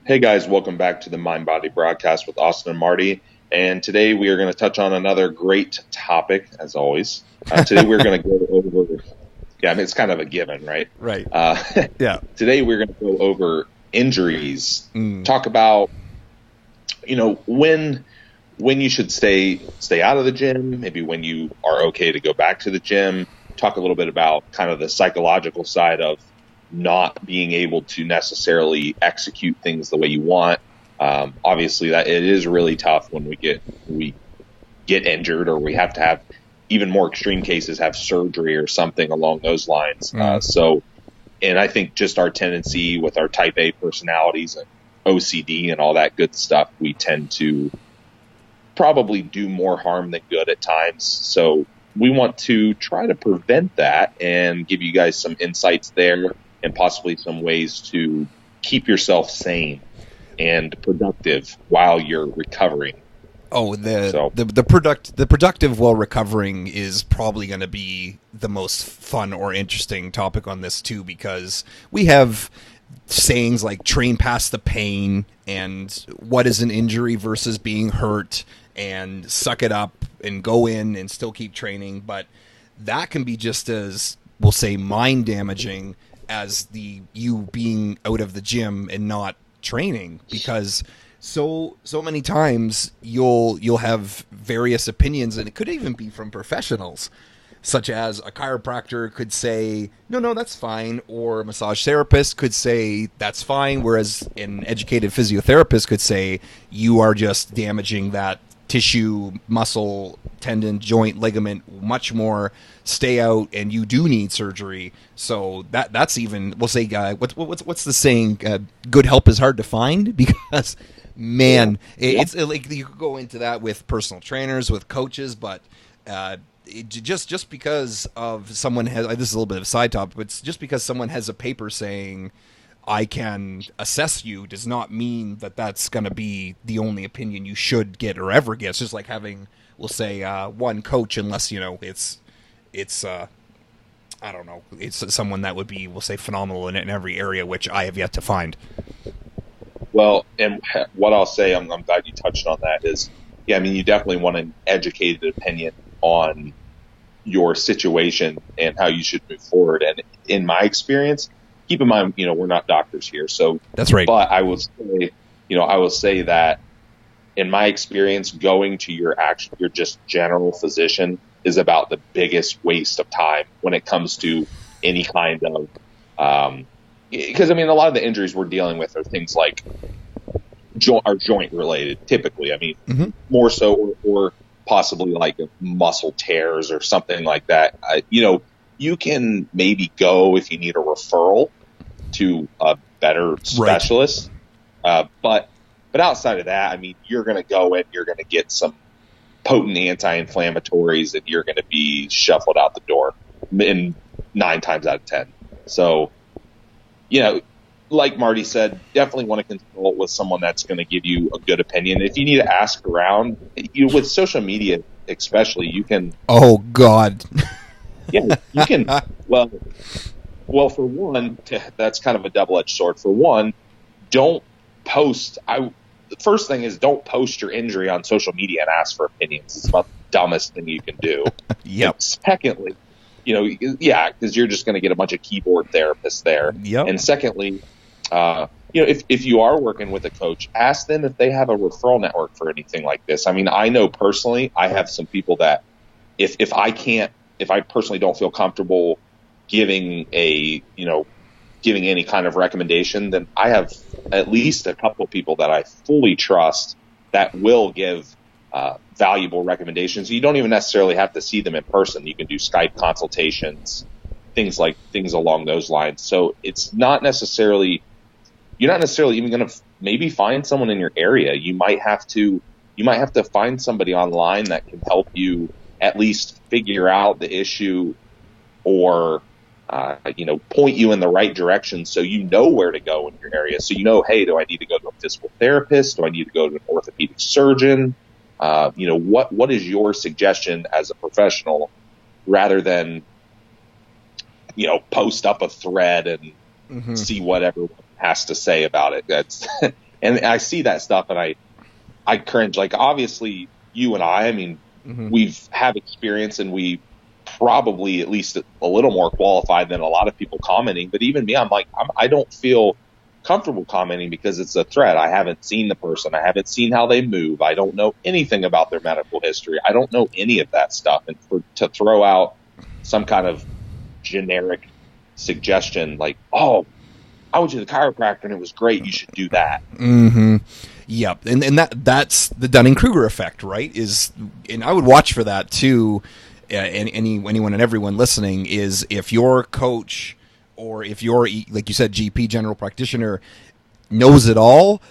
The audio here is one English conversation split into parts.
Hey guys, welcome back to the Mind Body Broadcast with Austin and Marty. And today we are going to touch on another great topic, as always. Today we're going to go over, it's kind of a given, right? Right. Yeah. Today we're going to go over injuries, talk about, when you should stay out of the gym, maybe when you are okay to go back to the gym, talk a little bit about kind of the psychological side of not being able to necessarily execute things the way you want. Obviously that it is really tough when we get injured, or we have to have, even more extreme cases, have surgery or something along those lines. And I think just our tendency with our type A personalities and OCD and all that good stuff, we tend to probably do more harm than good at times. So we want to try to prevent that and give you guys some insights there, and possibly some ways to keep yourself sane and productive while you're recovering. Oh, the productive while recovering is probably going to be the most fun or interesting topic on this too, because we have sayings like train past the pain, and what is an injury versus being hurt, and suck it up and go in and still keep training. But that can be just as, we'll say, mind damaging as you being out of the gym and not training, because so many times you'll have various opinions, and it could even be from professionals, such as a chiropractor could say, no, that's fine, or a massage therapist could say that's fine, whereas an educated physiotherapist could say you are just damaging that tissue, muscle, tendon, joint, ligament much more. Stay out, and you do need surgery. So that's even, we'll say, what's the saying? Good help is hard to find, because it's like you could go into that with personal trainers, with coaches, but just because of someone has, this is a little bit of a side topic, but just because someone has a paper saying I can assess you does not mean that that's going to be the only opinion you should get or ever get. It's just like having, we'll say, one coach, unless, it's I don't know, it's someone that would be, we'll say, phenomenal in every area, which I have yet to find. Well, and what I'll say, I'm glad you touched on that, is, you definitely want an educated opinion on your situation and how you should move forward. And in my experience, keep in mind, we're not doctors here, so that's right. But I will say that in my experience, going to your just general physician is about the biggest waste of time when it comes to any kind of, because a lot of the injuries we're dealing with are things like are joint related, typically. More so, or possibly like muscle tears or something like that. You can maybe go if you need a referral to a better specialist. Right. But outside of that, you're going to go in, you're going to get some potent anti-inflammatories, and you're going to be shuffled out the door in 9 times out of 10. So, like Marty said, definitely want to consult with someone that's going to give you a good opinion. If you need to ask around, with social media especially, you can. Oh God. Yeah, you can. Well, for one, that's kind of a double-edged sword. For one, don't post. The first thing is, don't post your injury on social media and ask for opinions. It's about the dumbest thing you can do. Yep. And secondly, because you're just going to get a bunch of keyboard therapists there. Yep. And secondly, if you are working with a coach, ask them if they have a referral network for anything like this. I know personally, I have some people that if I personally don't feel comfortable giving any kind of recommendation, then I have at least a couple of people that I fully trust that will give valuable recommendations. You don't even necessarily have to see them in person. You can do Skype consultations, things along those lines. So it's not necessarily, you're not necessarily even going to maybe find someone in your area. You might have to find somebody online that can help you at least figure out the issue, or point you in the right direction, so you know where to go in your area. So hey, do I need to go to a physical therapist? Do I need to go to an orthopedic surgeon? What is your suggestion as a professional, rather than post up a thread and see what everyone has to say about it. And I see that stuff and I cringe. Like, obviously you and I mean, we've have experience and we probably at least a little more qualified than a lot of people commenting. But even me, I'm like, I don't feel comfortable commenting because it's a threat. I haven't seen the person. I haven't seen how they move. I don't know anything about their medical history. I don't know any of that stuff. And to throw out some kind of generic suggestion like, oh, I went to the chiropractor and it was great, you should do that. Yep. And that's the Dunning-Kruger effect, right? And I would watch for that too. Anyone and everyone listening is, if your coach or if your, like you said, GP, general practitioner, knows it all,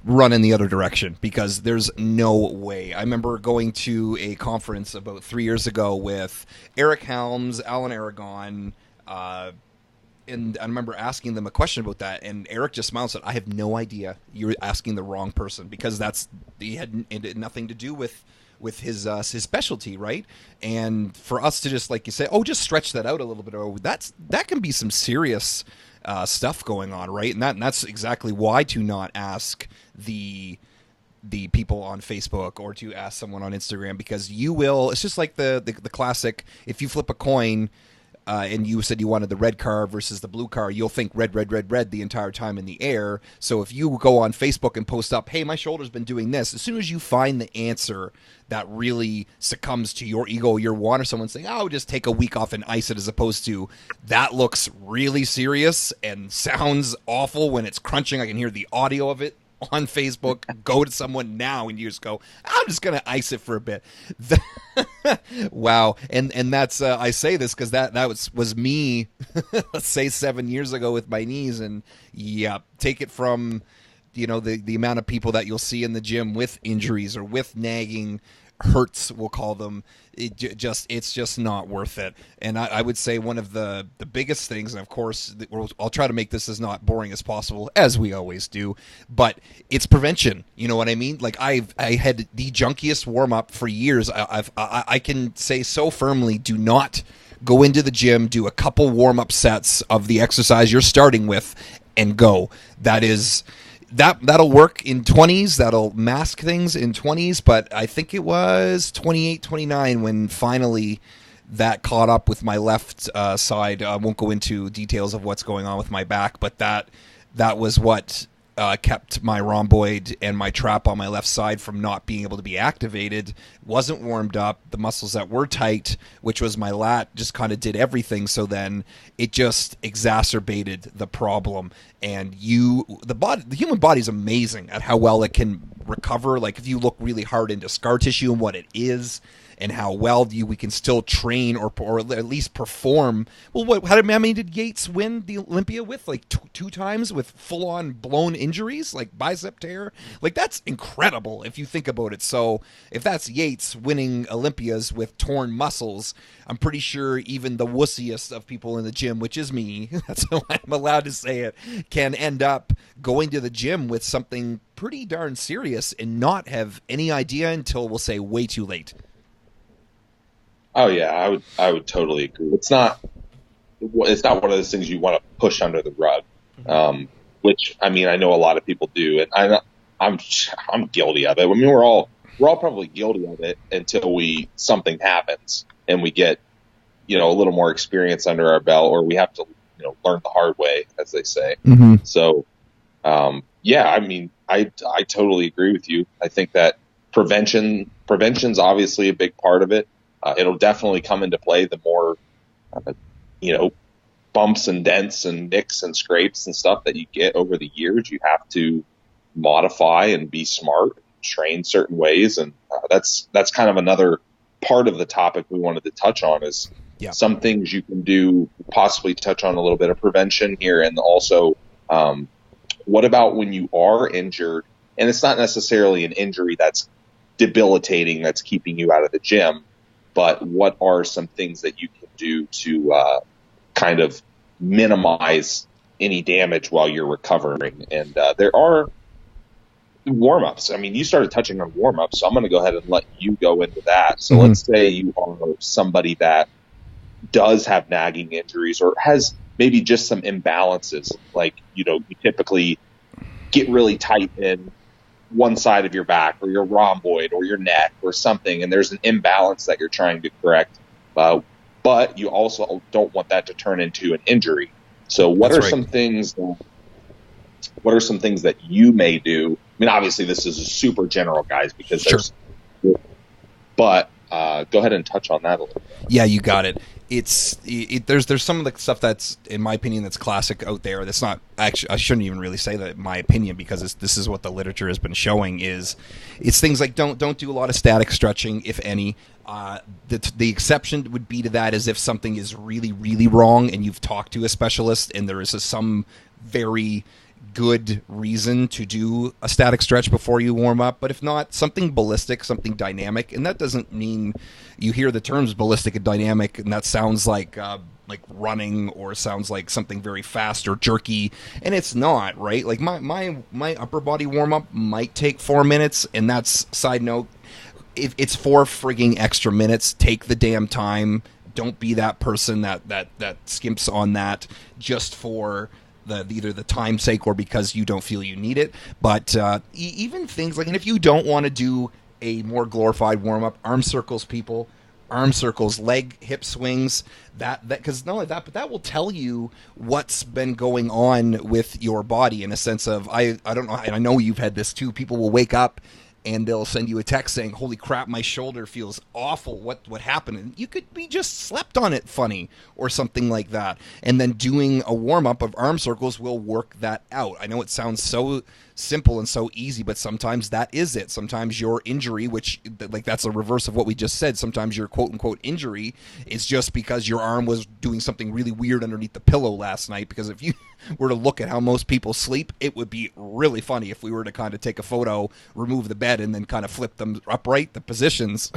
run in the other direction, because there's no way. I remember going to a conference about 3 years ago with Eric Helms, Alan Aragon, and I remember asking them a question about that, and Eric just smiled and said, I have no idea. You're asking the wrong person, because it had nothing to do with his specialty, right? And for us to just, like you say, just stretch that out a little bit, that can be some serious stuff going on, right? And that's exactly why to not ask the people on Facebook or to ask someone on Instagram, because you will. It's just like the classic. If you flip a coin, and you said you wanted the red car versus the blue car, you'll think red, red, red, red the entire time in the air. So if you go on Facebook and post up, hey, my shoulder's been doing this, as soon as you find the answer that really succumbs to your ego, your want, or someone saying, just take a week off and ice it, as opposed to, that looks really serious and sounds awful when it's crunching. I can hear the audio of it on Facebook. Go to someone now and you just go, I'm just going to ice it for a bit. Wow. And that's, I say this because that was me, let's say 7 years ago with my knees. And yeah, take it from, the amount of people that you'll see in the gym with injuries or with nagging hurts, we'll call them. It's just not worth it. And I would say one of the biggest things, and of course I'll try to make this as not boring as possible, as we always do, but it's prevention. You know what I mean? Like, I had the junkiest warm up for years. I can say so firmly, do not go into the gym, do a couple warm up sets of the exercise you're starting with, and go. That'll work in 20s. That'll mask things in 20s. But I think it was 28, 29 when finally that caught up with my left side. I won't go into details of what's going on with my back, but that was what kept my rhomboid and my trap on my left side from not being able to be activated. Wasn't warmed up. The muscles that were tight, which was my lat, just kind of did everything. So then it just exacerbated the problem. And the human body is amazing at how well it can recover. Like, if you look really hard into scar tissue and what it is, and how well we can still train or at least perform. Well, how many did Yates win the Olympia with? Like two times with full-on blown injuries, like bicep tear? Like, that's incredible if you think about it. So if that's Yates winning Olympias with torn muscles, I'm pretty sure even the wussiest of people in the gym, which is me, that's how I'm allowed to say it, can end up going to the gym with something pretty darn serious and not have any idea until, we'll say, way too late. Oh yeah, I would totally agree. It's not one of those things you want to push under the rug, which, I mean, I know a lot of people do, and I'm guilty of it. I mean, we're all probably guilty of it until something happens and we get, a little more experience under our belt, or we have to, learn the hard way, as they say. So, yeah, I mean, I totally agree with you. I think that prevention's obviously a big part of it. It'll definitely come into play the more, bumps and dents and nicks and scrapes and stuff that you get over the years. You have to modify and be smart, train certain ways. And that's kind of another part of the topic we wanted to touch on is some things you can do, possibly touch on a little bit of prevention here. And also, what about when you are injured, and it's not necessarily an injury that's debilitating, that's keeping you out of the gym, but what are some things that you can do to kind of minimize any damage while you're recovering? And there are warm-ups. I mean, you started touching on warm-ups, so I'm going to go ahead and let you go into that. So let's say you are somebody that does have nagging injuries or has maybe just some imbalances. Like, you typically get really tight in one side of your back or your rhomboid or your neck or something, and there's an imbalance that you're trying to correct. But you also don't want that to turn into an injury. So what are some things that you may do? I mean, obviously this is a super general, guys, because but go ahead and touch on that a little bit. Yeah, you got it. There's some of the stuff that's, in my opinion, that's classic out there. That's not actually, I shouldn't even really say that, in my opinion, because this is what the literature has been showing. It's things like don't do a lot of static stretching, if any. The exception would be to that is if something is really, really wrong and you've talked to a specialist and there is some very good reason to do a static stretch before you warm up. But if not, something ballistic, something dynamic, and that doesn't mean you hear the terms ballistic and dynamic and that sounds like running or sounds like something very fast or jerky, and it's not, right? Like my upper body warm up might take 4 minutes, and that's, side note, if it's 4 frigging extra minutes, take the damn time. Don't be that person that skimps on that just for either the time's sake or because you don't feel you need it. But even things like, and if you don't want to do a more glorified warm-up, arm circles, people, arm circles, leg, hip swings, because not only that, but that will tell you what's been going on with your body, in a sense of, I don't know, and I know you've had this too, people will wake up and they'll send you a text saying, holy crap, my shoulder feels awful. What happened? And you could be just slept on it funny or something like that. And then doing a warm-up of arm circles will work that out. I know it sounds so simple and so easy, but sometimes that is it. Sometimes your injury, which, like, that's a reverse of what we just said. Sometimes your quote-unquote injury is just because your arm was doing something really weird underneath the pillow last night. Because if you were to look at how most people sleep, it would be really funny if we were to kind of take a photo, remove the bed, and then kind of flip them upright, the positions.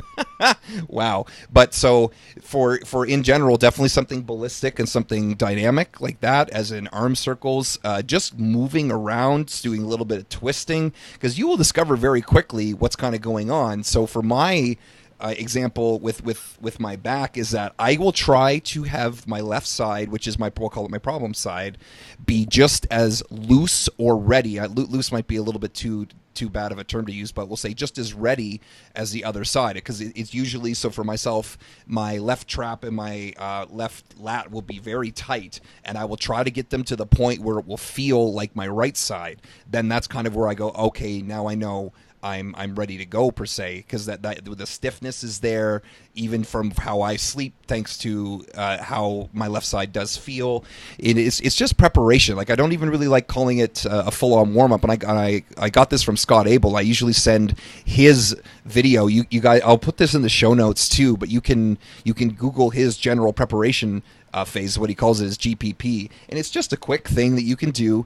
Wow. But so for in general, definitely something ballistic and something dynamic like that, as in arm circles, just moving around, doing a little bit of twisting, because you will discover very quickly what's kind of going on. So for my example with my back is that I will try to have my left side, which is we'll call it my problem side, be just as loose or ready. Loose might be a little bit too bad of a term to use, but we'll say just as ready as the other side, because it's usually, so for myself, my left trap and my left lat will be very tight, and I will try to get them to the point where it will feel like my right side. Then that's kind of where I go, okay, now I know I'm ready to go, per se, because that the stiffness is there, even from how I sleep, thanks to how my left side does feel. It's just preparation. Like, I don't even really like calling it a full-on warm-up, and I got this from Scott Abel. I usually send his video. You guys, I'll put this in the show notes too, but you can Google his general preparation phase, what he calls it, his GPP, and it's just a quick thing that you can do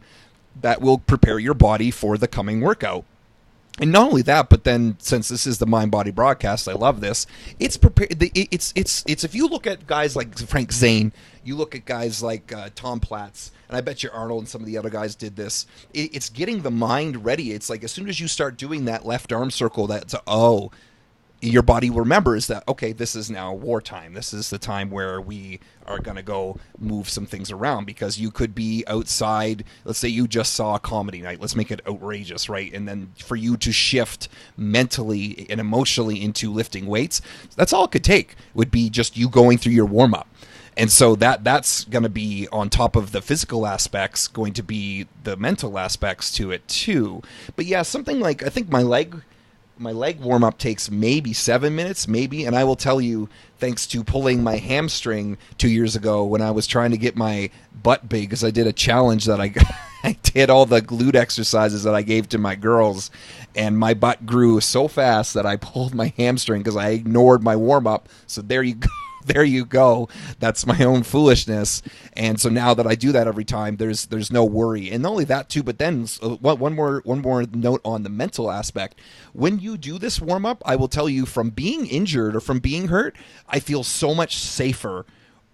that will prepare your body for the coming workout. And not only that, but then, since this is the Mind Body broadcast, I love this. It's prepared. It's if you look at guys like Frank Zane, you look at guys like Tom Platz, and I bet you Arnold and some of the other guys did this. It's getting the mind ready. It's like, as soon as you start doing that left arm circle, your body remembers that, okay, this is now wartime. This is the time where we are going to go move some things around, because you could be outside. Let's say you just saw a comedy night. Let's make it outrageous, right? And then for you to shift mentally and emotionally into lifting weights, that's all it could take, would be just you going through your warm-up. And so that's going to be, on top of the physical aspects, going to be the mental aspects to it too. But yeah, something like, I think my leg warm-up takes maybe 7 minutes, maybe. And I will tell you, thanks to pulling my hamstring 2 years ago when I was trying to get my butt big, because I did a challenge that I did all the glute exercises that I gave to my girls, and my butt grew so fast that I pulled my hamstring because I ignored my warm-up. So there you go. There you go. That's my own foolishness. And so now that I do that every time, there's no worry. And not only that too, but then one more note on the mental aspect. When you do this warm up, I will tell you, from being injured or from being hurt, I feel so much safer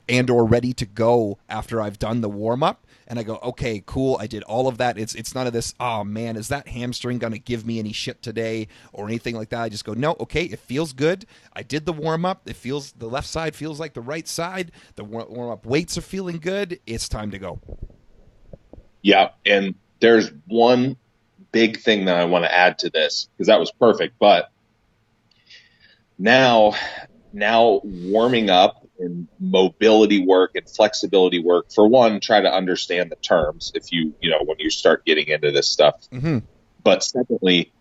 and or ready to go after I've done the warm up. And I go, okay, cool, I did all of that. It's none of this, oh man, is that hamstring going to give me any shit today or anything like that? I just go, no, okay, it feels good. I did the warm-up. It feels, the left side feels like the right side. The warm-up weights are feeling good. It's time to go. Yeah, and there's one big thing that I want to add to this, because that was perfect. But now warming up and mobility work and flexibility work, for one, try to understand the terms if you know, when you start getting into this stuff. Mm-hmm. But secondly,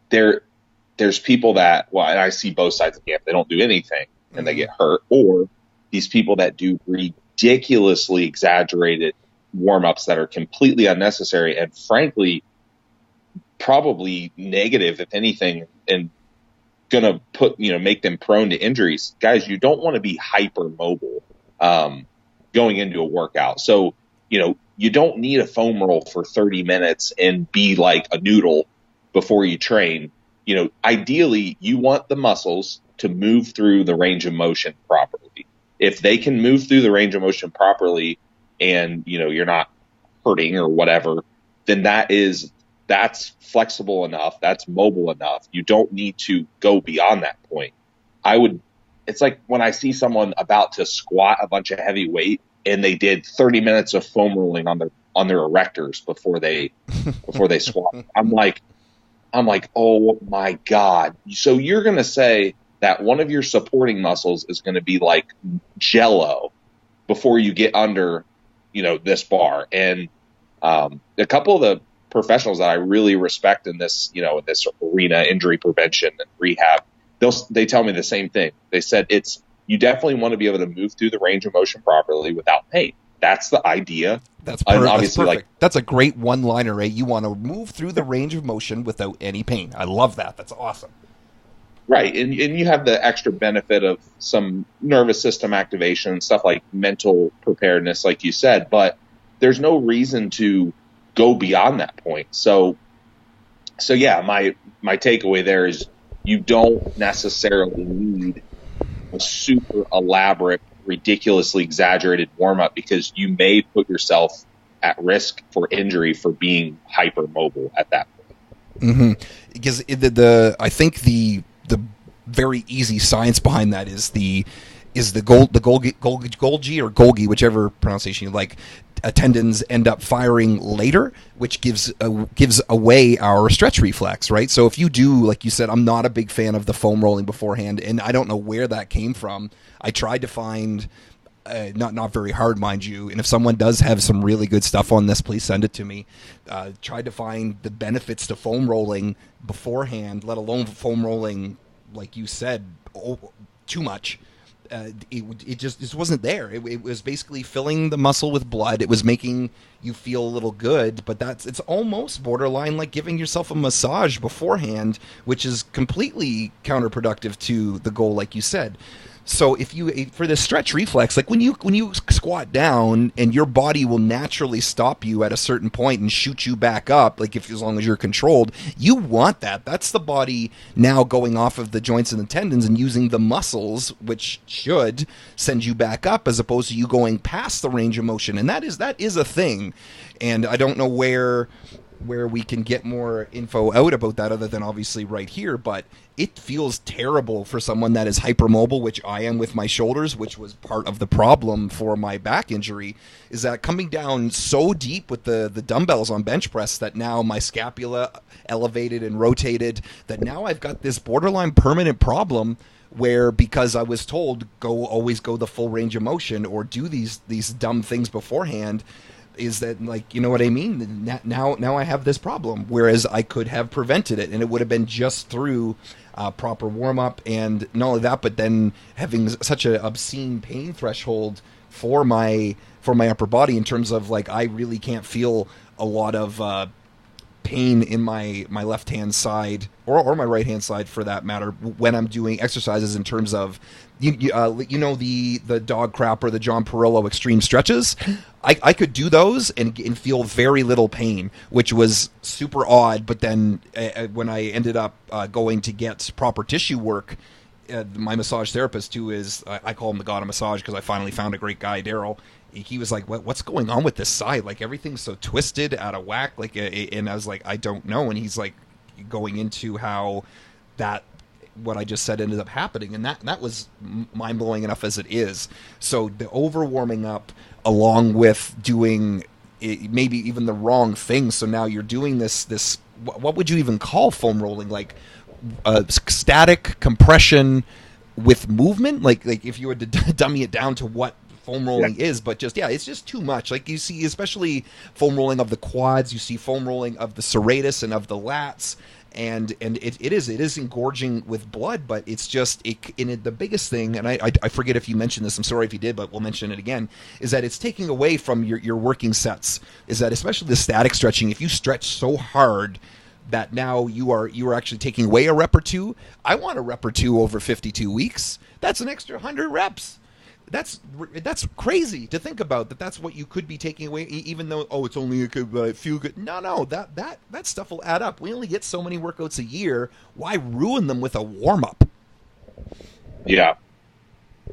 there's people that, well, and I see both sides of the camp, they don't do anything and they get hurt, or these people that do ridiculously exaggerated warm-ups that are completely unnecessary and frankly probably negative, if anything, and gonna make them prone to injuries. Guys, you don't want to be hyper mobile going into a workout. So you don't need a foam roll for 30 minutes and be like a noodle before you train. Ideally you want the muscles to move through the range of motion properly. If they can move through the range of motion properly and you're not hurting or whatever, then that's flexible enough, that's mobile enough. You don't need to go beyond that point. It's like when I see someone about to squat a bunch of heavy weight and they did 30 minutes of foam rolling on their erectors before they squat. I'm like, oh my God. So you're going to say that one of your supporting muscles is going to be like jello before you get under, this bar. And a couple of the professionals that I really respect in this, in this arena, injury prevention and rehab, they tell me the same thing. They said you definitely want to be able to move through the range of motion properly without pain. That's the idea. That's perfect. That's a great one-liner, Ray. You want to move through the range of motion without any pain. I love that. That's awesome. Right, and you have the extra benefit of some nervous system activation, stuff like mental preparedness, like you said, but there's no reason to go beyond that point. So yeah, my takeaway there is you don't necessarily need a super elaborate, ridiculously exaggerated warm-up, because you may put yourself at risk for injury for being hypermobile at that point. Mm-hmm. Because I think the very easy science behind that is the Golgi or Golgi, whichever pronunciation you like. Tendons end up firing later, which gives away our stretch reflex, right? So if you do, like you said, I'm not a big fan of the foam rolling beforehand, and I don't know where that came from. I tried to find, not very hard, mind you, and if someone does have some really good stuff on this, please send it to me. Tried to find the benefits to foam rolling beforehand, let alone foam rolling, like you said, too much. It just wasn't there. It was basically filling the muscle with blood. It was making you feel a little good, but it's almost borderline like giving yourself a massage beforehand, which is completely counterproductive to the goal, like you said. So for the stretch reflex, like when you squat down, and your body will naturally stop you at a certain point and shoot you back up, like as long as you're controlled, you want that. That's the body now going off of the joints and the tendons and using the muscles, which should send you back up, as opposed to you going past the range of motion. And that is a thing. And I don't know where we can get more info out about that other than obviously right here, but it feels terrible for someone that is hypermobile, which I am with my shoulders, which was part of the problem for my back injury, is that coming down so deep with the dumbbells on bench press that now my scapula elevated and rotated, that now I've got this borderline permanent problem where, because I was told always go the full range of motion or do these dumb things beforehand, is that, like, you know what I mean? Now I have this problem, whereas I could have prevented it, and it would have been just through proper warm-up, and not only that, but then having such an obscene pain threshold for my upper body, in terms of, like, I really can't feel a lot of pain in my left-hand side, or my right-hand side for that matter, when I'm doing exercises in terms of, the dog crap or the John Perillo extreme stretches. I could do those and feel very little pain, which was super odd. But then when I ended up going to get proper tissue work, my massage therapist, who is, I call him the god of massage because I finally found a great guy, Daryl. He was like, what's going on with this side? Like, everything's so twisted, out of whack. Like, and I was like, I don't know. And he's like going into how what I just said ended up happening, and that was mind-blowing enough as it is. So the over-warming up, along with doing maybe even the wrong thing. So now you're doing this. What would you even call foam rolling? Like static compression with movement? Like if you were to dummy it down to what foam rolling is, but it's just too much. Like you see, especially foam rolling of the quads, you see foam rolling of the serratus and of the lats, and it is engorging with blood, but it's just the biggest thing, and I forget if you mentioned this, I'm sorry if you did, but we'll mention it again, is that it's taking away from your working sets. Is that especially the static stretching, if you stretch so hard that now you are actually taking away a rep or two. I want a rep or two over 52 weeks. That's an extra 100 reps. That's crazy to think about. That's what you could be taking away, even though it's only a few good. No, that stuff will add up. We only get so many workouts a year. Why ruin them with a warm up? Yeah.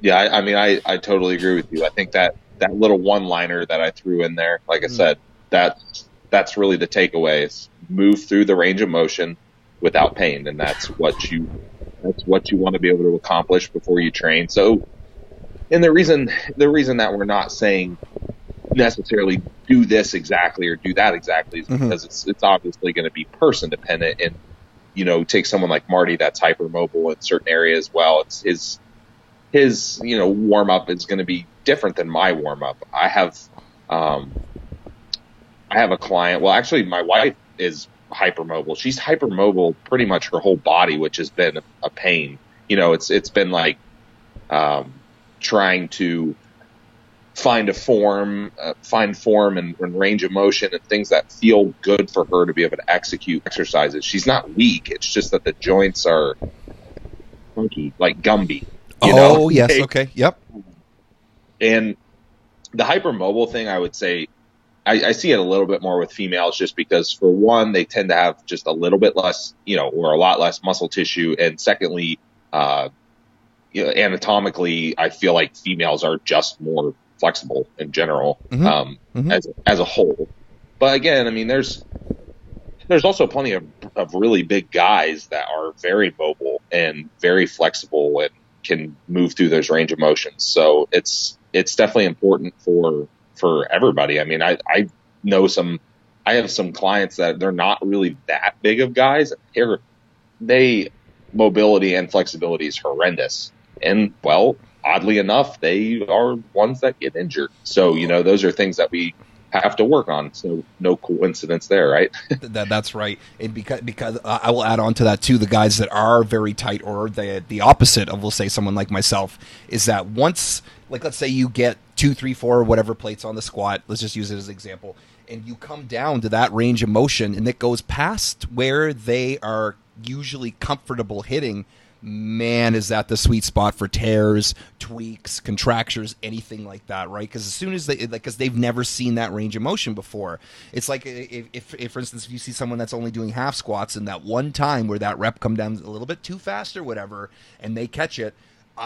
I mean, I totally agree with you. I think that little one liner that I threw in there, like I said, that's really the takeaway. Is move through the range of motion without pain, and that's what you want to be able to accomplish before you train. So. And the reason that we're not saying necessarily do this exactly or do that exactly is because it's obviously going to be person dependent. And, take someone like Marty that's hypermobile in certain areas. Well, it's his warm up is going to be different than my warm up. I have a client. Well, actually, my wife is hypermobile. She's hypermobile pretty much her whole body, which has been a pain. It's been like. Trying to find form and range of motion and things that feel good for her to be able to execute exercises. She's not weak. It's just that the joints are funky, like Gumby. Yes. Okay. Yep. And the hypermobile thing, I would say, I see it a little bit more with females just because, for one, they tend to have just a little bit less, or a lot less muscle tissue. And secondly, anatomically, I feel like females are just more flexible in general, as a whole. But again, I mean, there's also plenty of really big guys that are very mobile and very flexible and can move through those range of motions. So it's definitely important for everybody. I mean, I have some clients that they're not really that big of guys. Mobility and flexibility is horrendous. And, well, oddly enough, they are ones that get injured. So, those are things that we have to work on. So no coincidence there, right? That's right. And because I will add on to that too, the guys that are very tight, or the opposite of, we'll say, someone like myself, is that once, like, let's say you get 2, 3, 4, whatever plates on the squat, let's just use it as an example, and you come down to that range of motion and it goes past where they are usually comfortable hitting, man, is that the sweet spot for tears, tweaks, contractures, anything like that, right? Because as soon as because they've never seen that range of motion before. It's like if, for instance, if you see someone that's only doing half squats, and that one time where that rep come down a little bit too fast or whatever, and they catch it,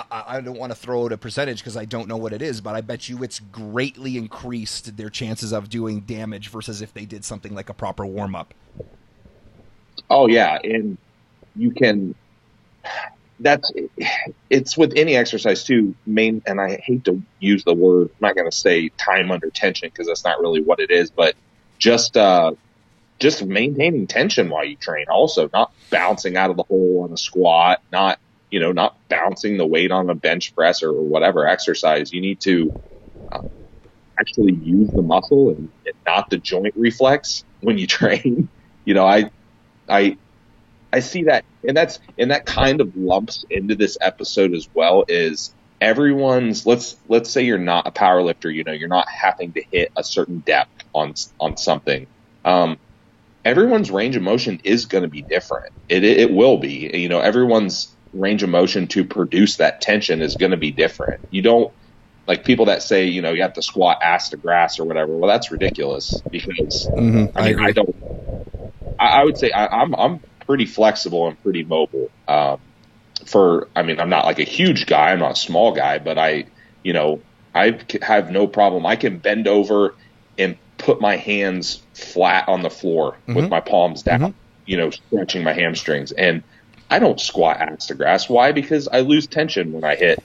I don't want to throw out a percentage because I don't know what it is, but I bet you it's greatly increased their chances of doing damage versus if they did something like a proper warm-up. Oh, yeah, and you can... it's with any exercise too, and I hate to use the word, I'm not going to say time under tension because that's not really what it is, but just maintaining tension while you train. Also, not bouncing out of the hole on a squat, not bouncing the weight on a bench press or whatever exercise. You need to actually use the muscle and not the joint reflex when you train. I see that, and that kind of lumps into this episode as well. Is everyone's, let's say you're not a power lifter, you're not having to hit a certain depth on something. Everyone's range of motion is going to be different. It will be. Everyone's range of motion to produce that tension is going to be different. You don't, like people that say, you have to squat ass to grass or whatever. Well, that's ridiculous because I would say I'm pretty flexible and pretty mobile. I'm not like a huge guy. I'm not a small guy, but I have no problem. I can bend over and put my hands flat on the floor with my palms down, stretching my hamstrings. And I don't squat ass to grass. Why? Because I lose tension when I hit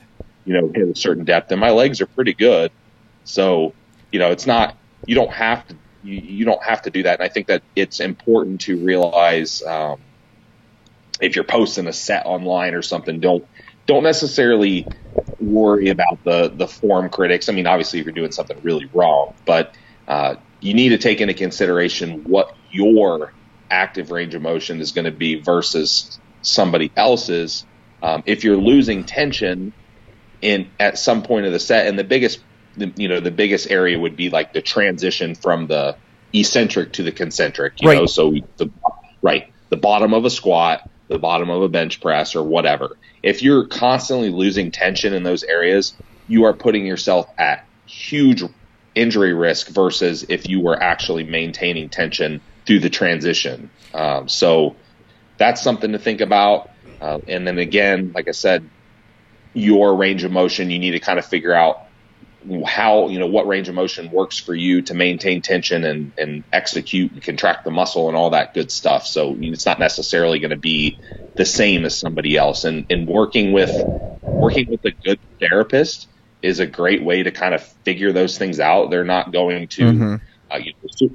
a certain depth, and my legs are pretty good. So, it's not, you don't have to you don't have to do that. And I think that it's important to realize, if you're posting a set online or something, don't necessarily worry about the form critics. I mean, obviously if you're doing something really wrong, but you need to take into consideration what your active range of motion is going to be versus somebody else's. If you're losing tension at some point of the set, and the biggest area would be like the transition from the eccentric to the concentric, you know, so the bottom of a squat, the bottom of a bench press, or whatever. If you're constantly losing tension in those areas, you are putting yourself at huge injury risk versus if you were actually maintaining tension through the transition. So that's something to think about. And then again, like I said, your range of motion, you need to kind of figure out how, what range of motion works for you to maintain tension and execute and contract the muscle and all that good stuff. So it's not necessarily going to be the same as somebody else. And working with a good therapist is a great way to kind of figure those things out. They're not going to,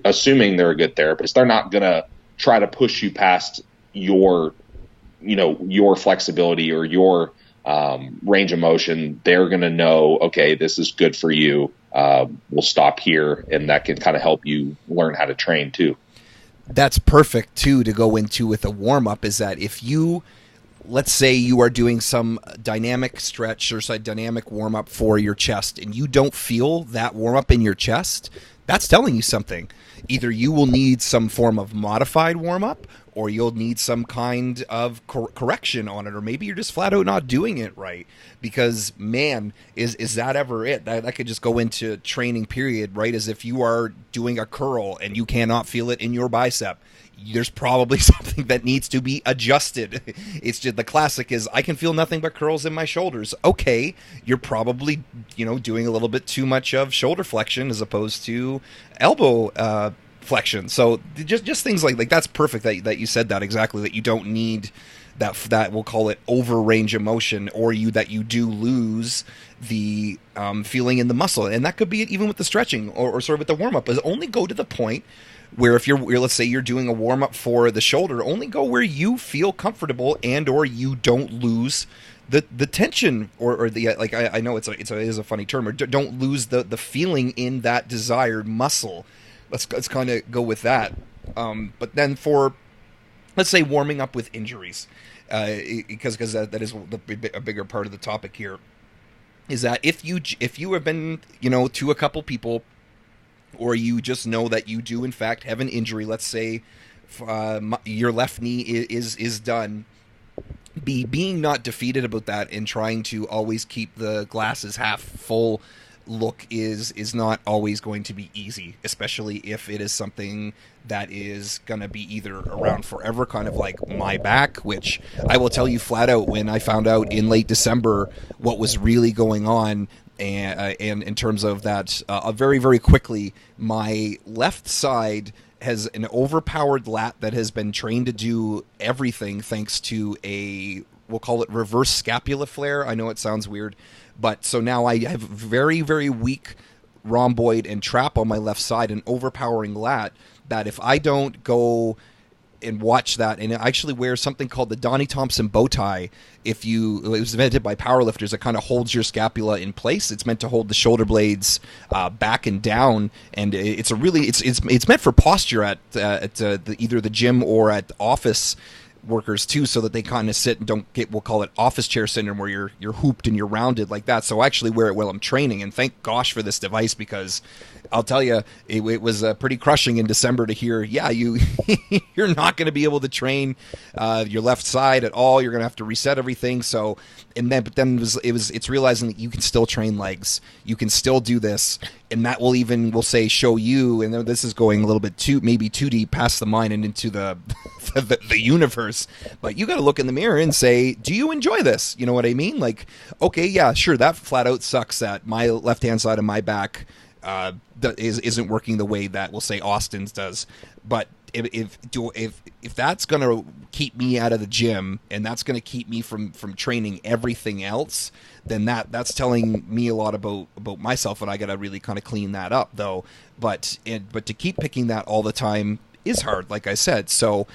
assuming they're a good therapist, they're not going to try to push you past your flexibility or your range of motion. They're going to know, okay, this is good for you. We'll stop here. And that can kind of help you learn how to train too. That's perfect too to go into with a warm up, is that if you, let's say you are doing some dynamic stretch or some dynamic warm up for your chest and you don't feel that warm up in your chest, that's telling you something. Either you will need some form of modified warm up, or you'll need some kind of correction on it, or maybe you're just flat out not doing it right. Because, man, is that ever it? That could just go into training period, right? As if you are doing a curl and you cannot feel it in your bicep. There's probably something that needs to be adjusted. It's just the classic is, I can feel nothing but curls in my shoulders. Okay, you're probably, doing a little bit too much of shoulder flexion as opposed to elbow flexion. So just things like that's perfect that you said that exactly, that you don't need that we'll call it over range of motion, or that you do lose the feeling in the muscle. And that could be even with the stretching or sort of with the warm up, is only go to the point where if you're let's say you're doing a warm up for the shoulder, only go where you feel comfortable and or you don't lose the tension or the, like, I know it is a funny term, or don't lose the feeling in that desired muscle. Let's kind of go with that. But then for, let's say, warming up with injuries, because that is a bigger part of the topic here, is that if you have been, to a couple people, or you just know that you do in fact have an injury, let's say your left knee is done, being not defeated about that and trying to always keep the glasses half full look is not always going to be easy, especially if it is something that is going to be either around forever, kind of like my back, which I will tell you flat out, when I found out in late December what was really going on, and in terms of that, very, very quickly, my left side has an overpowered lat that has been trained to do everything thanks to we'll call it reverse scapula flare. I know it sounds weird, but so now I have very, very weak rhomboid and trap on my left side, an overpowering lat, that if I don't go and watch that, and I actually wear something called the Donnie Thompson bow tie. It was invented by powerlifters. It kind of holds your scapula in place. It's meant to hold the shoulder blades back and down, and it's meant for posture at either the gym or at office workers too, so that they kind of sit and don't get, we'll call it office chair syndrome, where you're hooped and you're rounded like that. So I actually wear it while I'm training, and thank gosh for this device, because I'll tell you, it was pretty crushing in December to hear, you're not going to be able to train your left side at all. You're going to have to reset everything. So, but then it's realizing that you can still train legs. You can still do this, and that will even, we'll say, show you. And this is going a little bit maybe too deep past the mind and into the the universe. But you got to look in the mirror and say, do you enjoy this? You know what I mean? Like, okay, yeah, sure, that flat out sucks that my left hand side of my back isn't working the way that, we'll say, Austin's does. But if that's going to keep me out of the gym and that's going to keep me from training everything else, then that's telling me a lot about myself, and I got to really kind of clean that up though. But to keep picking that all the time is hard, like I said. So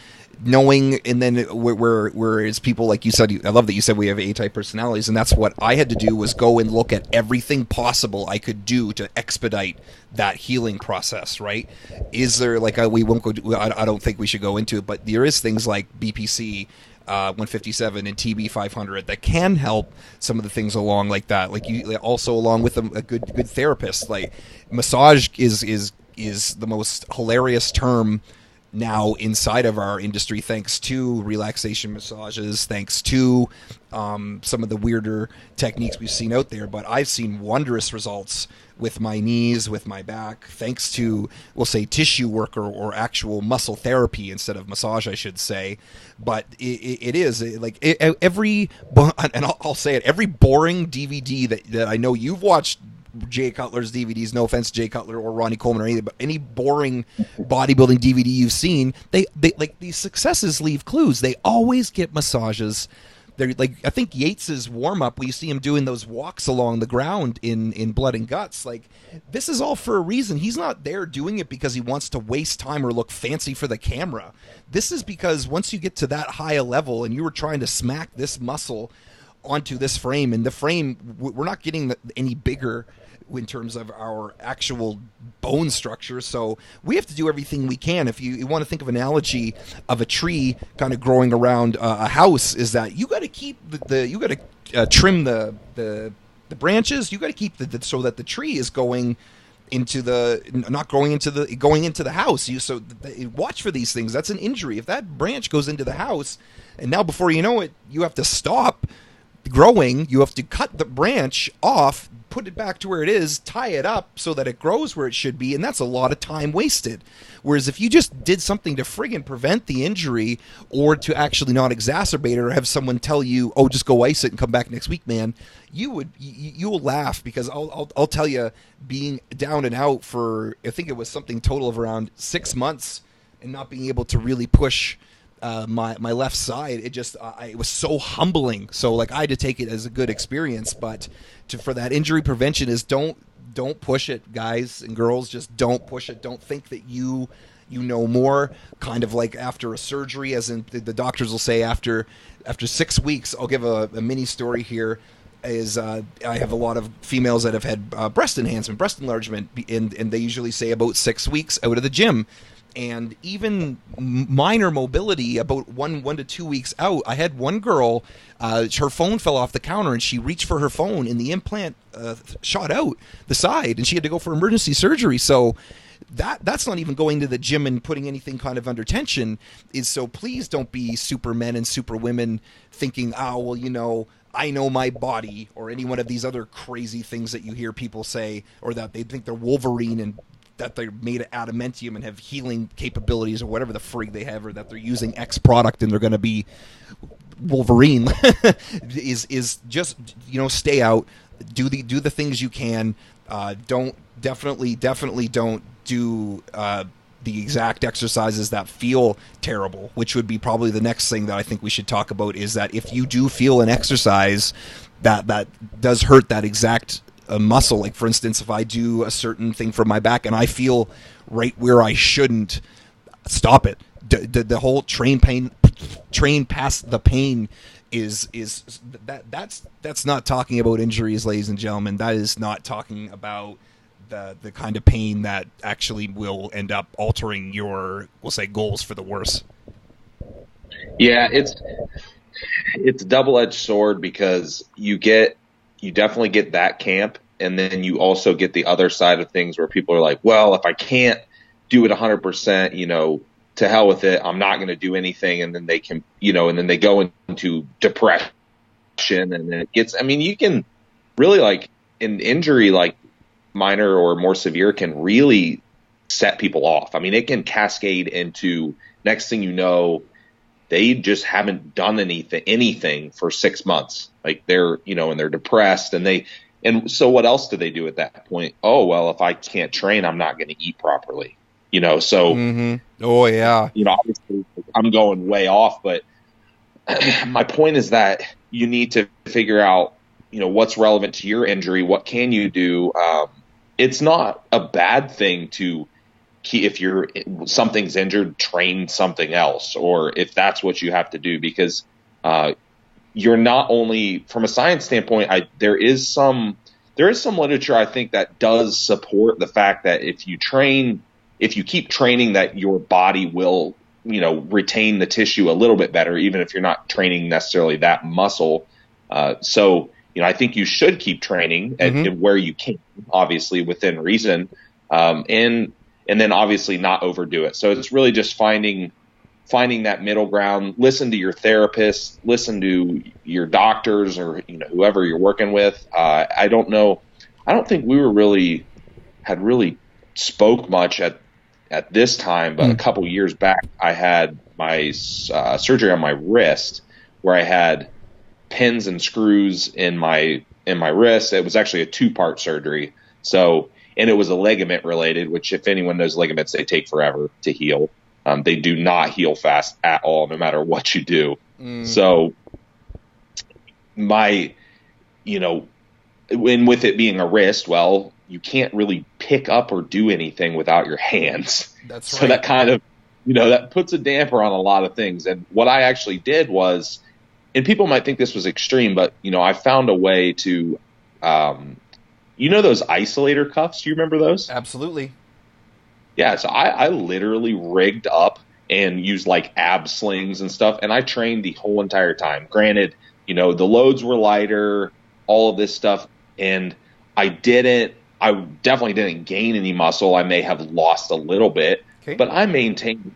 knowing, and then whereas people, like you said, I love that you said we have A-type personalities, and that's what I had to do, was go and look at everything possible I could do to expedite that healing process, right? Is there, like, we won't go, I don't think we should go into it, but there is things like BPC 157 and TB 500 that can help some of the things along like that. Like, you also, along with a good therapist, like, massage is the most hilarious term now inside of our industry, thanks to relaxation massages, thanks to some of the weirder techniques we've seen out there. But I've seen wondrous results with my knees, with my back, thanks to, we'll say, tissue work or actual muscle therapy instead of massage, I should say. But it is like every, and I'll say it, every boring DVD that I know you've watched, Jay Cutler's DVDs, no offense to Jay Cutler or Ronnie Coleman or anything, but any boring bodybuilding DVD you've seen, they like, these successes leave clues. They always get massages. They're like, I think Yates's warm up, we see him doing those walks along the ground in Blood and Guts. Like, this is all for a reason. He's not there doing it because he wants to waste time or look fancy for the camera. This is because once you get to that high a level and you were trying to smack this muscle onto this frame, and the frame, we're not getting any bigger in terms of our actual bone structure, so we have to do everything we can. If you want to think of an analogy of a tree kind of growing around a house, is that you got to keep you got to trim the branches. You got to keep so that the tree is going into going into the house. Watch for these things. That's an injury. If that branch goes into the house, and now before you know it, you have to stop growing. You have to cut the branch off, put it back to where it is, tie it up so that it grows where it should be, and that's a lot of time wasted. Whereas if you just did something to friggin' prevent the injury, or to actually not exacerbate it, or have someone tell you, oh, just go ice it and come back next week, man, you'll laugh, because I'll tell you, being down and out for, I think it was something total of around 6 months, and not being able to really push my left side, it was so humbling. So, like, I had to take it as a good experience. But for that injury prevention is don't push it, guys and girls. Just don't push it. Don't think that you know more. Kind of like after a surgery, as in the doctors will say after 6 weeks. I'll give a mini story here. I have a lot of females that have had breast enhancement, breast enlargement, and they usually say about 6 weeks out of the gym. And even minor mobility, about one to 2 weeks out. I had one girl, her phone fell off the counter, and she reached for her phone, and the implant shot out the side, and she had to go for emergency surgery. So that's not even going to the gym and putting anything kind of under tension. So please don't be supermen and superwomen thinking, oh, well, I know my body, or any one of these other crazy things that you hear people say, or that they think they're Wolverine and that they're made of adamantium and have healing capabilities, or whatever the frig they have, or that they're using X product and they're going to be Wolverine. is just, stay out, do the things you can. Definitely don't do the exact exercises that feel terrible, which would be probably the next thing that I think we should talk about, is that if you do feel an exercise that does hurt that exact a muscle, like for instance, if I do a certain thing for my back and I feel right where I shouldn't, stop it. The whole train past the pain is that's not talking about injuries, ladies and gentlemen. That is not talking about the kind of pain that actually will end up altering your, we'll say, goals for the worse. Yeah, it's a double-edged sword, because you definitely get that camp, and then you also get the other side of things where people are like, well, if I can't do it 100%, to hell with it, I'm not going to do anything. And then they can, and then they go into depression, and then it gets, you can really, like, an injury like minor or more severe can really set people off. It can cascade into, next thing you know, they just haven't done anything for 6 months. Like, they're, and they're depressed, and so what else do they do at that point? Oh, well, if I can't train, I'm not going to eat properly. So, oh yeah, obviously I'm going way off, but my point is that you need to figure out, what's relevant to your injury. What can you do? It's not a bad thing to if something's injured, train something else, or if that's what you have to do, because you're not only from a science standpoint. There is some literature, I think, that does support the fact that if you keep training, that your body will, retain the tissue a little bit better, even if you're not training necessarily that muscle. So, I think you should keep training at where you can, obviously within reason, and then obviously not overdo it. So it's really just finding that middle ground. Listen to your therapist, listen to your doctors, or whoever you're working with. I don't know. I don't think we had really spoke much at this time, but a couple years back, I had my surgery on my wrist, where I had pins and screws in my wrist. It was actually a 2-part surgery. So, and it was a ligament related, which, if anyone knows ligaments, they take forever to heal. They do not heal fast at all, no matter what you do. So and with it being a wrist, well, you can't really pick up or do anything without your hands. That's so right. That kind of, that puts a damper on a lot of things. And what I actually did was, and people might think this was extreme, but, I found a way to, those isolator cuffs. Do you remember those? Absolutely. Yeah. So I literally rigged up and used like ab slings and stuff. And I trained the whole entire time. Granted, the loads were lighter, all of this stuff. And I definitely didn't gain any muscle. I may have lost a little bit, but I maintained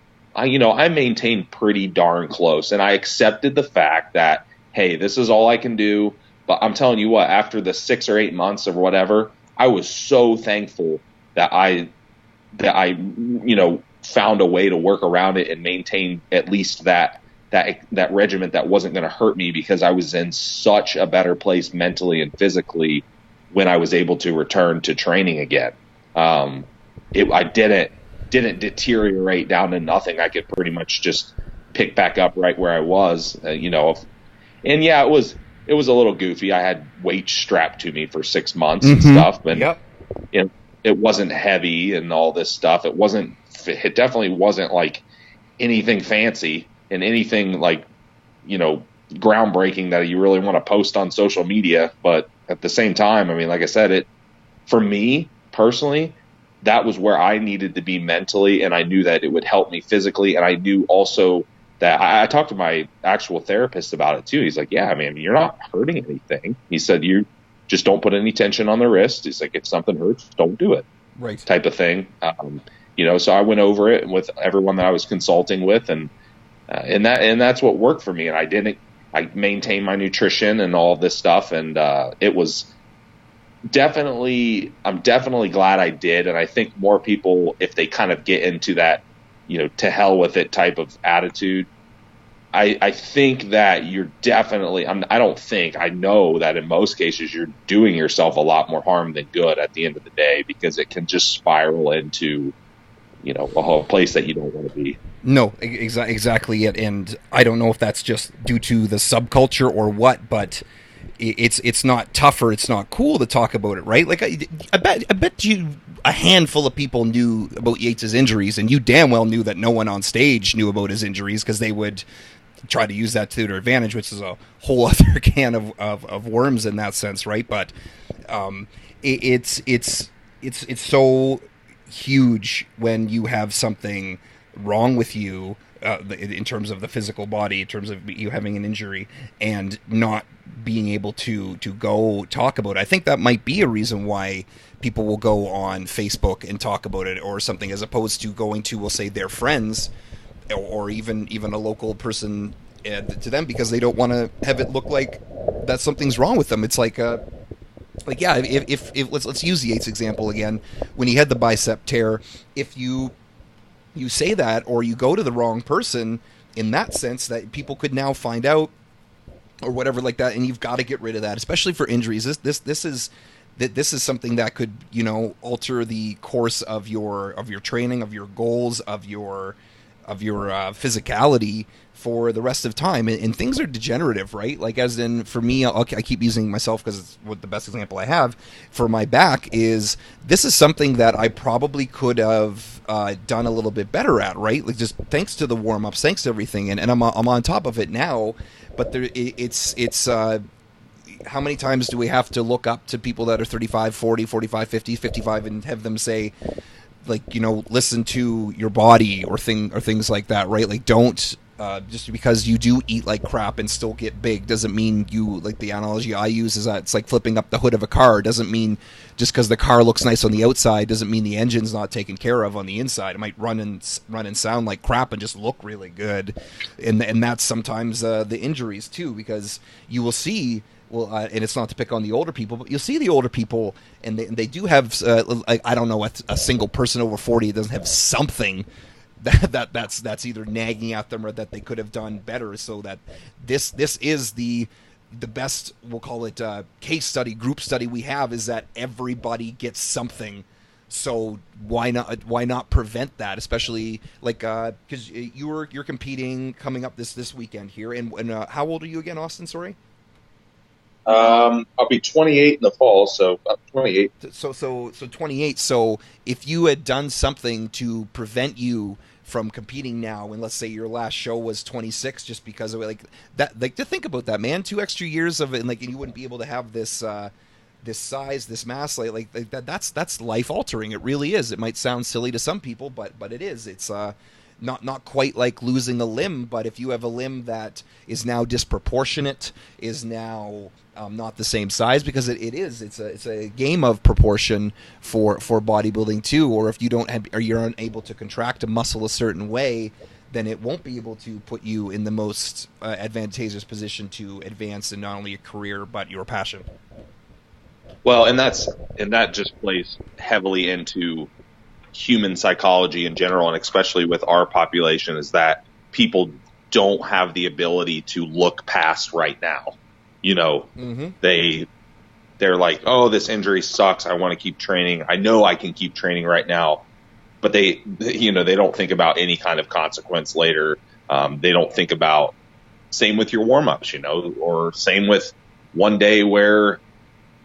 pretty darn close. And I accepted the fact that, hey, this is all I can do. But I'm telling you what, after the 6 or 8 months or whatever, I was so thankful that I found a way to work around it and maintain at least that regiment that wasn't going to hurt me, because I was in such a better place mentally and physically when I was able to return to training again. I didn't deteriorate down to nothing. I could pretty much just pick back up right where I was, and yeah, it was a little goofy. I had weights strapped to me for 6 months and stuff, and it wasn't heavy and all this stuff. It definitely wasn't like anything fancy and anything like, groundbreaking that you really want to post on social media. But at the same time, I mean, like I said, for me personally, that was where I needed to be mentally, and I knew that it would help me physically. And I knew also that I talked to my actual therapist about it too. He's like, yeah, I mean, you're not hurting anything. He said, you just don't put any tension on the wrist. He's like, if something hurts, don't do it. Right. Type of thing. So I went over it with everyone that I was consulting with, and that's what worked for me. And I maintained my nutrition and all this stuff. And it was I'm definitely glad I did. And I think more people, if they kind of get into that, to hell with it type of attitude, I think that you're definitely, I know that in most cases you're doing yourself a lot more harm than good at the end of the day, because it can just spiral into, a whole place that you don't want to be. No, exactly it. And I don't know if that's just due to the subculture or what, but it's not tougher, it's not cool to talk about it, right? Like I bet you a handful of people knew about Yates's injuries, and you damn well knew that no one on stage knew about his injuries, because they would try to use that to their advantage, which is a whole other can of worms in that sense, right? But it's so huge when you have something wrong with you in terms of the physical body, in terms of you having an injury and not being able to go talk about it. I think that might be a reason why people will go on Facebook and talk about it or something, as opposed to going to, we'll say, their friends or even a local person to them, because they don't want to have it look like that something's wrong with them. It's like yeah, if let's use the Yates example again. When he had the bicep tear, if you say that, or you go to the wrong person in that sense, that people could now find out or whatever like that, and you've got to get rid of that, especially for injuries. This is that this is something that could, you know, alter the course of your training, of your goals, of your physicality for the rest of time. And things are degenerative, right? Like, as in, for me, I keep using myself because it's what the best example I have for my back is, this is something that I probably could have done a little bit better at, right? Like, just thanks to the warm-ups, thanks to everything, and I'm on top of it now. But it's how many times do we have to look up to people that are 35, 40, 45, 50, 55 and have them say, like, you know, listen to your body or things like that, right? Like, don't just because you do eat like crap and still get big doesn't mean you, like, the analogy I use is that it's like flipping up the hood of a car. Doesn't mean just because the car looks nice on the outside doesn't mean the engine's not taken care of on the inside. It might run and sound like crap and just look really good, and that's sometimes the injuries too, because you will see. Well, and it's not to pick on the older people, but you'll see the older people, and they do have, I don't know, a single person over 40 that doesn't have something that's either nagging at them or that they could have done better. So that this is the best, we'll call it case study, group study we have, is that everybody gets something. So why not prevent that? Especially like because you're competing coming up this weekend here, and how old are you again, Austin? Sorry. I'll be 28 in the fall, so about 28. So 28. So if you had done something to prevent you from competing now, and let's say your last show was 26, just because of it, like that, like, to think about that, man, 2 extra years of it, and like, and you wouldn't be able to have this this size, this mass, like that's life altering. It really is. It might sound silly to some people, but it is. It's not quite like losing a limb, but if you have a limb that is now disproportionate, is now not the same size, because it is. It's a game of proportion for bodybuilding too. Or if you don't have, or you're unable to contract a muscle a certain way, then it won't be able to put you in the most advantageous position to advance in not only your career but your passion. Well, and that just plays heavily into human psychology in general, and especially with our population, is that people don't have the ability to look past right now. You know, they're like, oh, this injury sucks. I want to keep training. I know I can keep training right now, but they don't think about any kind of consequence later. They don't think about, same with your warm-ups, or same with one day where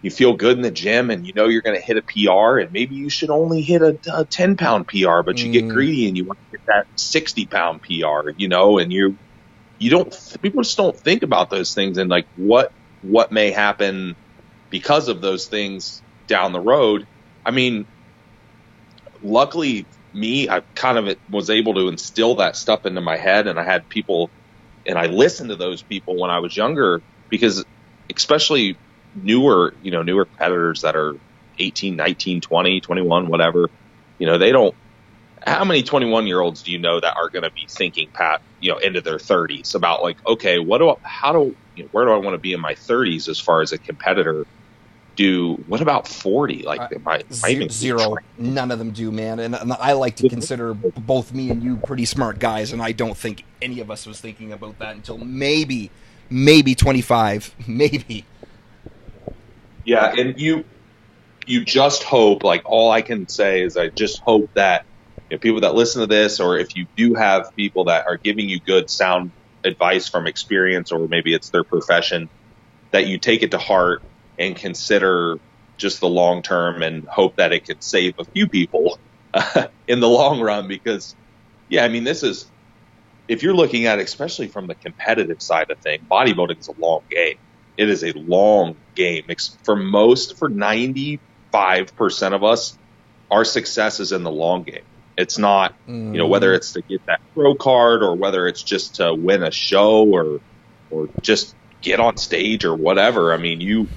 you feel good in the gym and you're going to hit a PR, and maybe you should only hit a 10-pound PR, but you get greedy and you want to hit that 60-pound PR, and people just don't think about those things, and like what may happen because of those things down the road. I mean, luckily I kind of was able to instill that stuff into my head, and I had people, and I listened to those people when I was younger, because especially newer competitors that are 18, 19, 20, 21, whatever, they don't, how many 21-year-olds do you know that are going to be thinking into their 30s about, like, okay, where do I want to be in my 30s as far as a competitor? What about 40? Like, am I even zero? None of them do, man. And I like to consider both me and you pretty smart guys, and I don't think any of us was thinking about that until maybe 25, maybe. Yeah, and you just hope, like, all I can say is I just hope that people that listen to this, or if you do have people that are giving you good, sound advice from experience, or maybe it's their profession, that you take it to heart and consider just the long term, and hope that it could save a few people in the long run. Because, yeah, I mean, this is, if you're looking at it, especially from the competitive side of things, bodybuilding is a long game. It is a long game. For 95% of us, our success is in the long game. It's not, whether it's to get that pro card, or whether it's just to win a show, or just get on stage or whatever. I mean,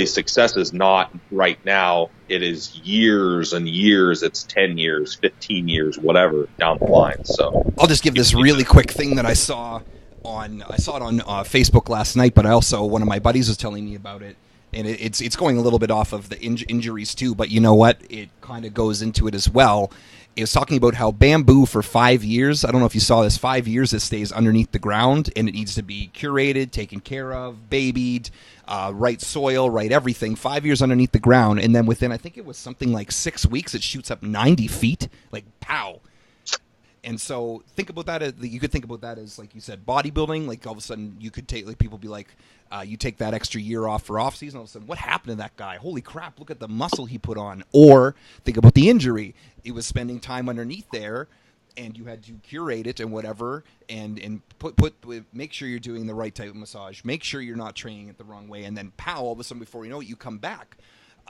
success is not right now. It is years and years. It's 10 years, 15 years, whatever down the line. So I'll just give this really quick thing that I saw it on Facebook last night, but I also, one of my buddies was telling me about it, and it's going a little bit off of the injuries too, but you know what? It kind of goes into it as well. It was talking about how bamboo for 5 years, I don't know if you saw this, 5 years it stays underneath the ground, and it needs to be curated, taken care of, babied, right soil, right everything. 5 years underneath the ground, and then within, I think it was something like 6 weeks, it shoots up 90 feet, like pow. And so think about that. You could think about that as, like you said, bodybuilding. Like all of a sudden you could take, like people be like, you take that extra year off for off season. All of a sudden, what happened to that guy? Holy crap! Look at the muscle he put on. Or think about the injury. It was spending time underneath there, and you had to curate it and whatever, and make sure you're doing the right type of massage. Make sure you're not training it the wrong way, and then pow! All of a sudden, before you know it, you come back.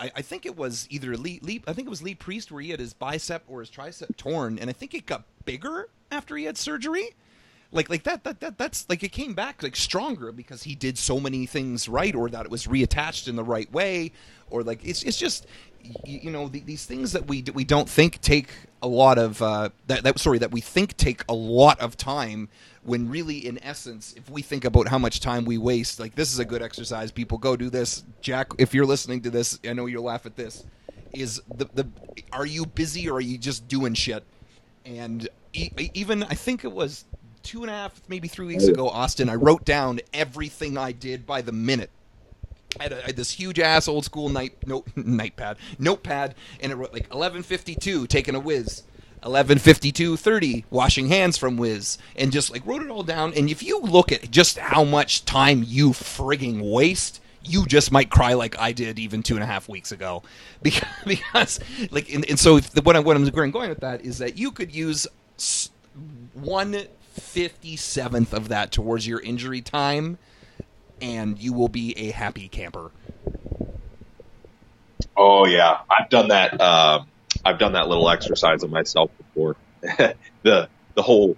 I think it was either Lee. I think it was Lee Priest where he had his bicep or his tricep torn, and I think it got bigger after he had surgery. That's like it came back like stronger because he did so many things right, or that it was reattached in the right way, or like it's just these things that we don't think take a lot of that we think take a lot of time, when really in essence, if we think about how much time we waste, like this is a good exercise, people go do this. Jack, if you're listening to this, I know you'll laugh at this, is the are you busy or are you just doing shit? And even I think it was 2.5 maybe 3 weeks ago, Austin, I wrote down everything I did by the minute. I had this huge ass old school notepad, and it wrote like 11:52 taking a whiz, 11:52:30 washing hands from whiz, and just like wrote it all down. And if you look at just how much time you frigging waste, you just might cry like I did even 2.5 weeks ago, because like and so what I'm going with that is that you could use 1/57th of that towards your injury time, and you will be a happy camper. Oh yeah, I've done that. I've done that little exercise of myself before. the whole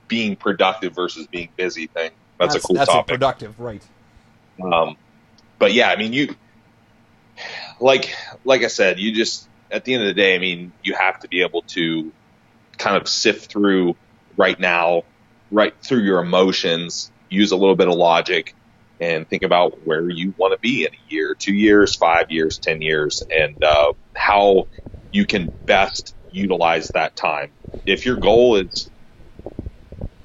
being productive versus being busy thing. That's a cool topic. That's productive, right? But yeah, I mean, you like I said, you just at the end of the day, I mean, you have to be able to kind of sift through right through your emotions, use a little bit of logic, and think about where you want to be in a year, 2 years, 5 years, 10 years, and how you can best utilize that time. If your goal is,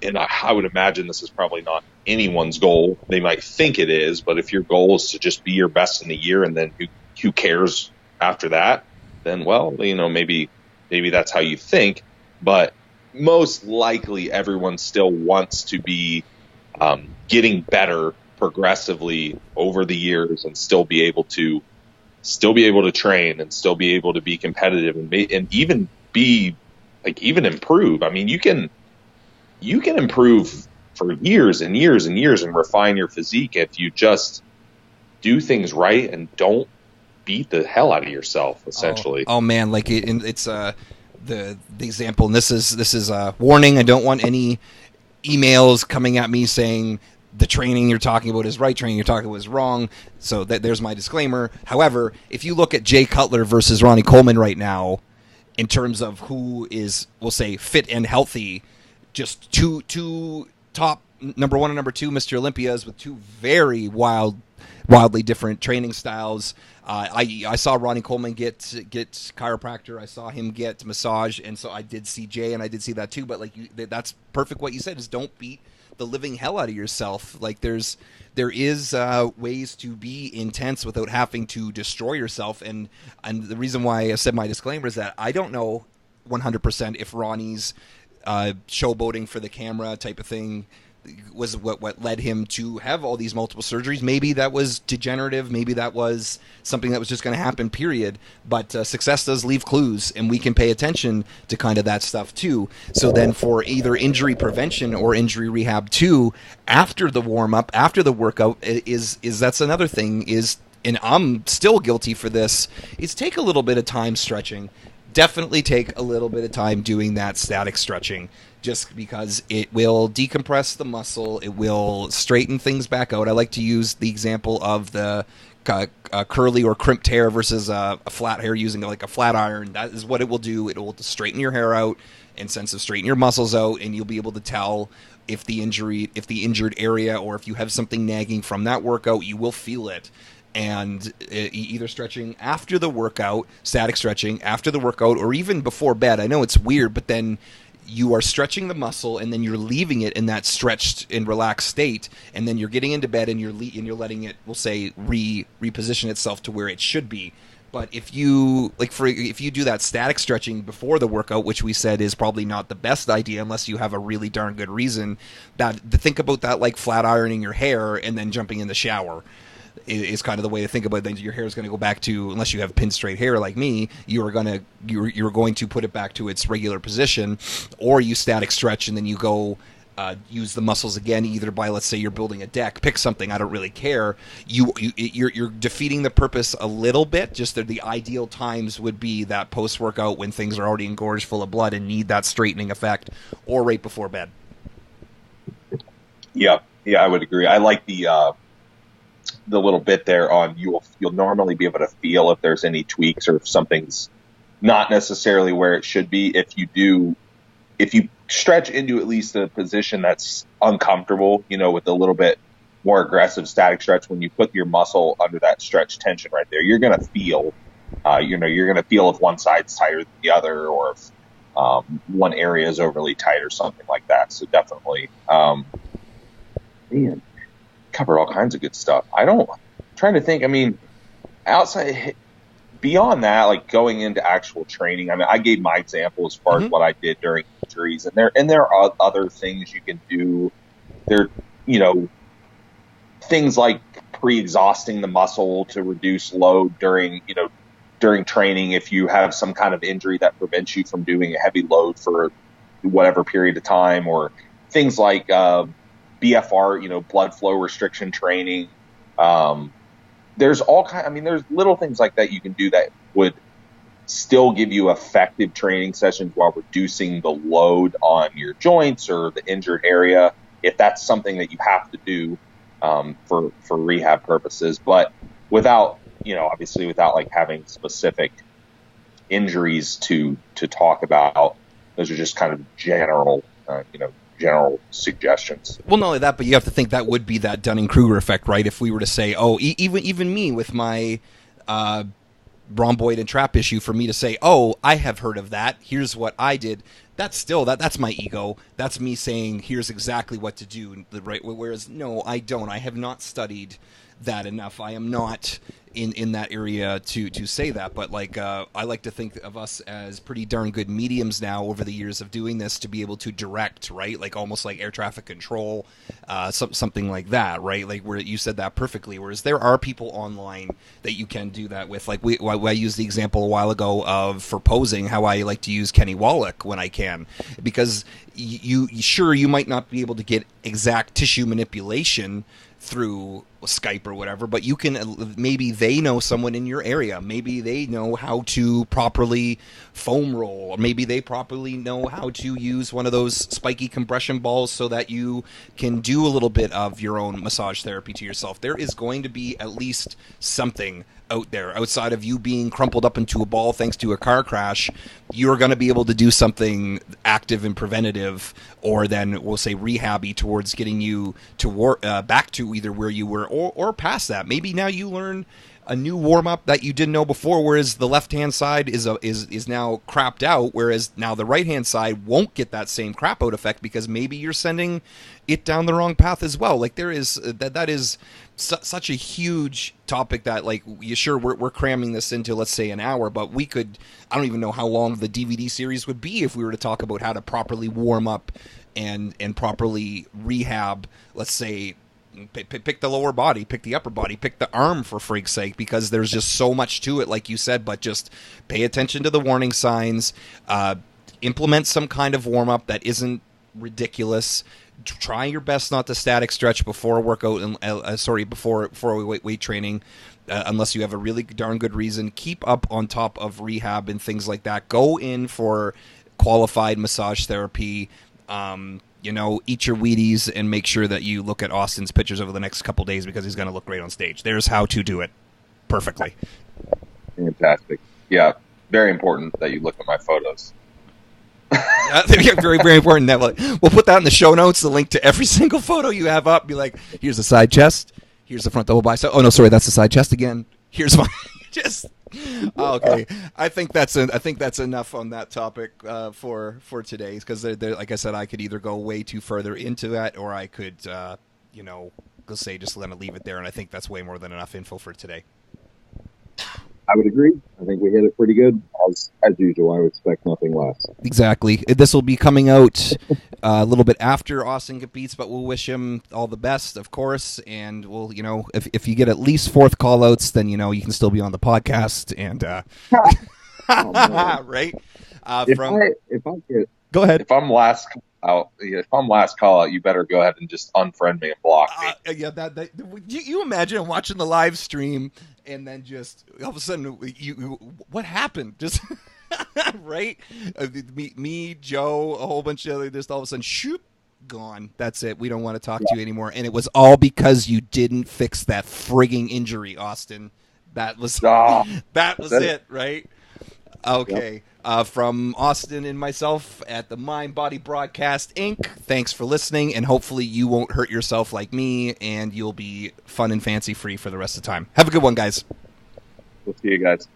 and I would imagine this is probably not anyone's goal, they might think it is, but if your goal is to just be your best in the year and then who cares after that, then, well, maybe that's how you think, but most likely everyone still wants to be getting better progressively over the years and still be able to train and still be able to be competitive and even be like even improve. I mean, you can improve for years and years and years and refine your physique if you just do things right and don't beat the hell out of yourself, essentially. Oh man, like it's the example, and this is a warning. I don't want any emails coming at me saying the training you're talking about is right, training you're talking about is wrong. So there's my disclaimer. However, if you look at Jay Cutler versus Ronnie Coleman right now, in terms of who is, we'll say, fit and healthy, just two top number one and number two Mr. Olympias with two very wildly different training styles. I saw Ronnie Coleman get chiropractor. I saw him get massage, and so I did see Jay, and I did see that too. But that's perfect. What you said is don't beat the living hell out of yourself. Like there is ways to be intense without having to destroy yourself. And the reason why I said my disclaimer is that I don't know 100% if Ronnie's showboating for the camera type of thing was what led him to have all these multiple surgeries. Maybe that was degenerative. Maybe that was something that was just going to happen, period. But success does leave clues, and we can pay attention to kind of that stuff too. So then for either injury prevention or injury rehab too, after the warm-up, after the workout, is that's another thing is, and I'm still guilty for this, is take a little bit of time stretching. Definitely take a little bit of time doing that static stretching, just because it will decompress the muscle, it will straighten things back out. I like to use the example of the curly or crimped hair versus a flat hair using like a flat iron. That is what it will do. It will straighten your hair out and sense of straighten your muscles out, and you'll be able to tell if the injured area, or if you have something nagging from that workout, you will feel it. and either stretching after the workout, static stretching after the workout, or even before bed. I know it's weird, but then you are stretching the muscle and then you're leaving it in that stretched and relaxed state, and then you're getting into bed and you're letting it, we'll say, reposition itself to where it should be. But if you do that static stretching before the workout, which we said is probably not the best idea unless you have a really darn good reason, think about that like flat ironing your hair and then jumping in the shower is kind of the way to think about things. Your hair is going to go back to, unless you have pin straight hair like me, you're going to put it back to its regular position, or you static stretch and then you go use the muscles again, either by, let's say you're building a deck, pick something, I don't really care. You're defeating the purpose a little bit. Just that the ideal times would be that post-workout when things are already engorged full of blood and need that straightening effect, or right before bed. Yeah, I would agree. I like the little bit there on you'll normally be able to feel if there's any tweaks or if something's not necessarily where it should be. If you stretch into at least a position that's uncomfortable, with a little bit more aggressive static stretch, when you put your muscle under that stretch tension right there, you're going to feel, you're going to feel if one side's tighter than the other, or if one area is overly tight or something like that. So definitely, man, cover all kinds of good stuff. Trying to think, outside, beyond that, like going into actual training, I gave my example as far as what I did during injuries, and there are other things you can do. There, things like pre-exhausting the muscle to reduce load during training. If you have some kind of injury that prevents you from doing a heavy load for whatever period of time, or things like BFR, blood flow restriction training. There's there's little things like that you can do that would still give you effective training sessions while reducing the load on your joints or the injured area, if that's something that you have to do for rehab purposes. But without, obviously without like having specific injuries to talk about, those are just kind of general suggestions. Well, not only that, but you have to think that would be that Dunning-Kruger effect, right? If we were to say, even me with my rhomboid and trap issue, for me to say, I have heard of that, here's what I did, that's my ego. That's me saying, here's exactly what to do, right? Whereas, no, I don't. I have not studied that enough. I am not in that area to say that, but I like to think of us as pretty darn good mediums now over the years of doing this, to be able to direct, right? Like almost like air traffic control, something like that, right? Like where you said that perfectly. Whereas there are people online that you can do that with. Like I used the example a while ago of, for posing, how I like to use Kenny Wallach when I can, because you might not be able to get exact tissue manipulation through Skype or whatever, but you can, maybe they know someone in your area, maybe they know how to properly foam roll, or maybe they properly know how to use one of those spiky compression balls so that you can do a little bit of your own massage therapy to yourself. There is going to be at least something out there outside of you being crumpled up into a ball thanks to a car crash. You're going to be able to do something active and preventative, or then we'll say rehabby, towards getting you to back to either where you were or past that. Maybe now you learn a new warm-up that you didn't know before, whereas the left-hand side is now crapped out, whereas now the right-hand side won't get that same crap out effect, because maybe you're sending it down the wrong path as well. Like there is that is such a huge topic that, like, we're cramming this into, let's say, an hour, but we could, I don't even know how long the DVD series would be if we were to talk about how to properly warm up and properly rehab, let's say, pick the lower body, pick the upper body, pick the arm, for freak's sake, because there's just so much to it, like you said. But just pay attention to the warning signs, implement some kind of warm-up that isn't ridiculous. Try your best not to static stretch before a workout, before weight training, unless you have a really darn good reason. Keep up on top of rehab and things like that. Go in for qualified massage therapy. Eat your Wheaties and make sure that you look at Austin's pictures over the next couple days, because he's going to look great on stage. There's how to do it perfectly. Fantastic. Yeah, very important that you look at my photos. Very, very important. That we'll put that in the show notes, the link to every single photo you have up. Be like, here's the side chest, Here's the front double bicep. Oh no, sorry, that's the side chest again. Here's my just. Okay, I think that's enough on that topic for today, because like I said, I could either go way too further into that, or I could let's say just leave it there, and I think that's way more than enough info for today. I would agree. I think we hit it pretty good. As usual, I would expect nothing less. Exactly. This will be coming out a little bit after Austin competes, but we'll wish him all the best, of course. And we'll, if you get at least 4th call-outs, then, you can still be on the podcast. And right? If I get... Go ahead. If I'm last call out, you better go ahead and just unfriend me and block me. Yeah, you imagine watching the live stream and then just all of a sudden, what happened? Just right? Me, Joe, a whole bunch of other, just all of a sudden, shoop, gone. That's it. We don't want to talk to you anymore. And it was all because you didn't fix that frigging injury, Austin. That was it, right? Okay. Yep. From Austin and myself at the Mind Body Broadcast Inc., thanks for listening, and hopefully you won't hurt yourself like me, and you'll be fun and fancy free for the rest of the time. Have a good one, guys. We'll see you guys.